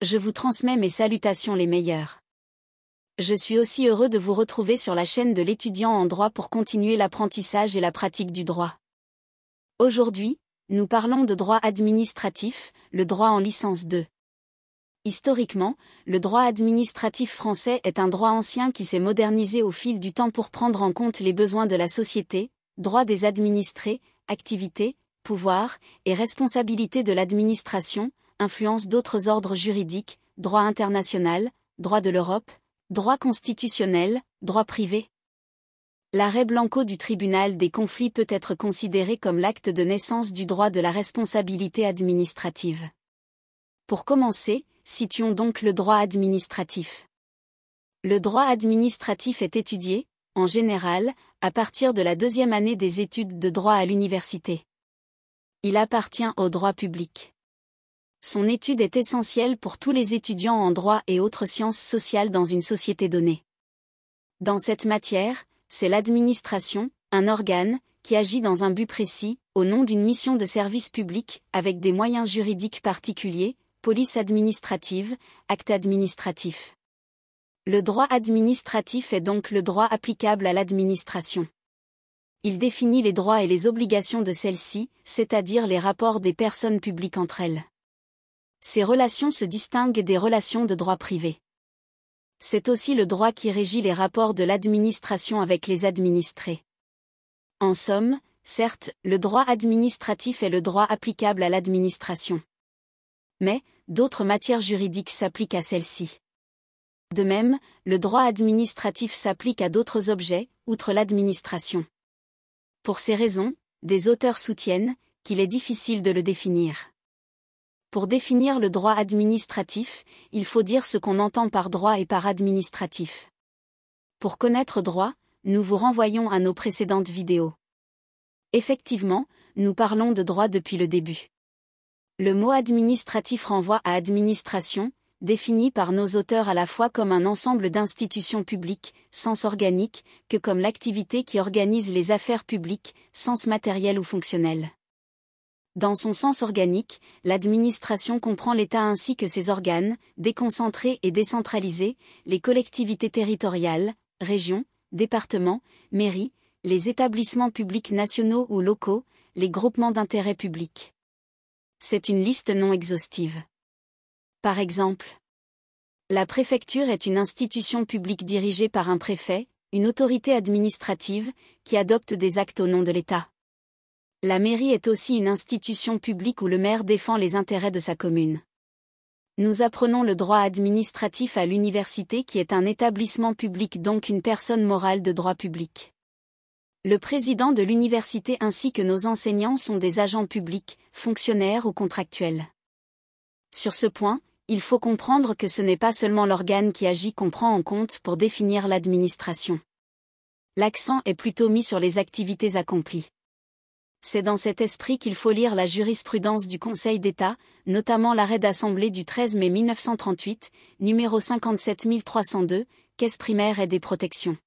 Je vous transmets mes salutations les meilleures. Je suis aussi heureux de vous retrouver sur la chaîne de l'étudiant en droit pour continuer l'apprentissage et la pratique du droit. Aujourd'hui, nous parlons de droit administratif, le droit en licence 2. Historiquement, le droit administratif français est un droit ancien qui s'est modernisé au fil du temps pour prendre en compte les besoins de la société, droit des administrés, activités, pouvoirs et responsabilités de l'administration, influence d'autres ordres juridiques, droit international, droit de l'Europe, droit constitutionnel, droit privé. L'arrêt Blanco du tribunal des conflits peut être considéré comme l'acte de naissance du droit de la responsabilité administrative. Pour commencer, situons donc le droit administratif. Le droit administratif est étudié, en général, à partir de la deuxième année des études de droit à l'université. Il appartient au droit public. Son étude est essentielle pour tous les étudiants en droit et autres sciences sociales dans une société donnée. Dans cette matière, c'est l'administration, un organe, qui agit dans un but précis, au nom d'une mission de service public, avec des moyens juridiques particuliers, police administrative, acte administratif. Le droit administratif est donc le droit applicable à l'administration. Il définit les droits et les obligations de celle-ci, c'est-à-dire les rapports des personnes publiques entre elles. Ces relations se distinguent des relations de droit privé. C'est aussi le droit qui régit les rapports de l'administration avec les administrés. En somme, certes, le droit administratif est le droit applicable à l'administration. Mais, d'autres matières juridiques s'appliquent à celle-ci. De même, le droit administratif s'applique à d'autres objets, outre l'administration. Pour ces raisons, des auteurs soutiennent qu'il est difficile de le définir. Pour définir le droit administratif, il faut dire ce qu'on entend par droit et par administratif. Pour connaître droit, nous vous renvoyons à nos précédentes vidéos. Effectivement, nous parlons de droit depuis le début. Le mot administratif renvoie à administration, défini par nos auteurs à la fois comme un ensemble d'institutions publiques, sens organique, que comme l'activité qui organise les affaires publiques, sens matériel ou fonctionnel. Dans son sens organique, l'administration comprend l'État ainsi que ses organes, déconcentrés et décentralisés, les collectivités territoriales, régions, départements, mairies, les établissements publics nationaux ou locaux, les groupements d'intérêt public. C'est une liste non exhaustive. Par exemple, la préfecture est une institution publique dirigée par un préfet, une autorité administrative, qui adopte des actes au nom de l'État. La mairie est aussi une institution publique où le maire défend les intérêts de sa commune. Nous apprenons le droit administratif à l'université qui est un établissement public donc une personne morale de droit public. Le président de l'université ainsi que nos enseignants sont des agents publics, fonctionnaires ou contractuels. Sur ce point, il faut comprendre que ce n'est pas seulement l'organe qui agit qu'on prend en compte pour définir l'administration. L'accent est plutôt mis sur les activités accomplies. C'est dans cet esprit qu'il faut lire la jurisprudence du Conseil d'État, notamment l'arrêt d'Assemblée du 13 mai 1938, numéro 57302, Caisse primaire et des protections.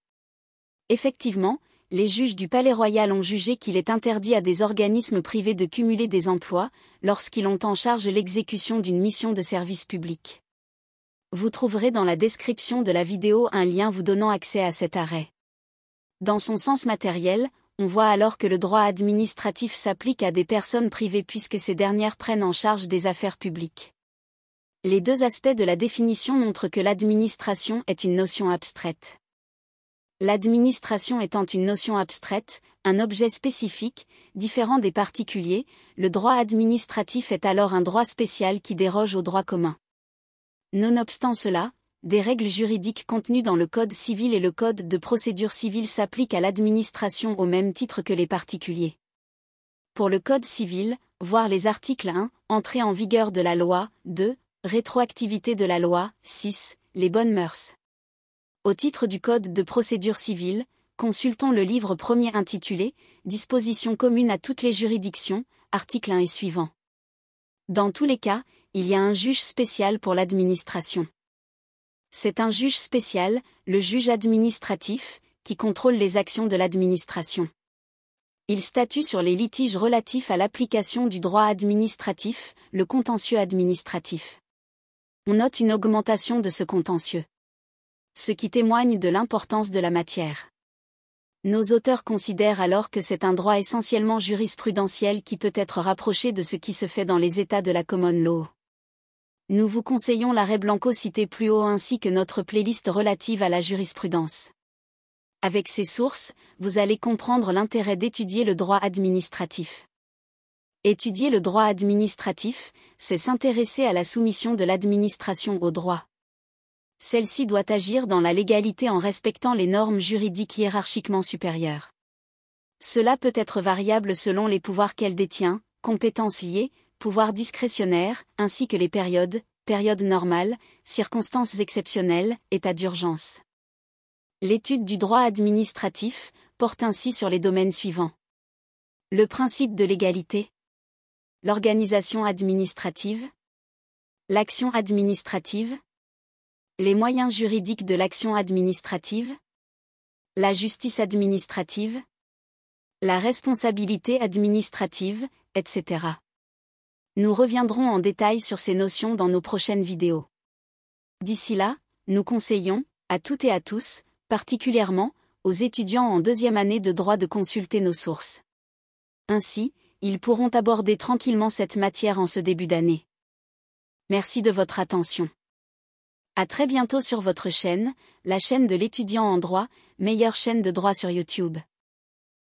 Effectivement, les juges du Palais Royal ont jugé qu'il est interdit à des organismes privés de cumuler des emplois, lorsqu'ils ont en charge l'exécution d'une mission de service public. Vous trouverez dans la description de la vidéo un lien vous donnant accès à cet arrêt. Dans son sens matériel, on voit alors que le droit administratif s'applique à des personnes privées puisque ces dernières prennent en charge des affaires publiques. Les deux aspects de la définition montrent que l'administration est une notion abstraite. L'administration étant une notion abstraite, un objet spécifique, différent des particuliers, le droit administratif est alors un droit spécial qui déroge au droit commun. Nonobstant cela, des règles juridiques contenues dans le Code civil et le Code de procédure civile s'appliquent à l'administration au même titre que les particuliers. Pour le Code civil, voir les articles 1, entrée en vigueur de la loi, 2, rétroactivité de la loi, 6, les bonnes mœurs. Au titre du Code de procédure civile, consultons le livre premier intitulé « Dispositions communes à toutes les juridictions », article 1 et suivant. Dans tous les cas, il y a un juge spécial pour l'administration. C'est un juge spécial, le juge administratif, qui contrôle les actions de l'administration. Il statue sur les litiges relatifs à l'application du droit administratif, le contentieux administratif. On note une augmentation de ce contentieux, ce qui témoigne de l'importance de la matière. Nos auteurs considèrent alors que c'est un droit essentiellement jurisprudentiel qui peut être rapproché de ce qui se fait dans les États de la common law. Nous vous conseillons l'arrêt Blanco cité plus haut ainsi que notre playlist relative à la jurisprudence. Avec ces sources, vous allez comprendre l'intérêt d'étudier le droit administratif. Étudier le droit administratif, c'est s'intéresser à la soumission de l'administration au droit. Celle-ci doit agir dans la légalité en respectant les normes juridiques hiérarchiquement supérieures. Cela peut être variable selon les pouvoirs qu'elle détient, compétences liées, pouvoirs discrétionnaires, ainsi que les périodes normales, circonstances exceptionnelles, état d'urgence. L'étude du droit administratif porte ainsi sur les domaines suivants. Le principe de l'égalité. L'organisation administrative. L'action administrative. Les moyens juridiques de l'action administrative. La justice administrative. La responsabilité administrative, etc. Nous reviendrons en détail sur ces notions dans nos prochaines vidéos. D'ici là, nous conseillons, à toutes et à tous, particulièrement, aux étudiants en deuxième année de droit de consulter nos sources. Ainsi, ils pourront aborder tranquillement cette matière en ce début d'année. Merci de votre attention. À très bientôt sur votre chaîne, la chaîne de l'étudiant en droit, meilleure chaîne de droit sur YouTube.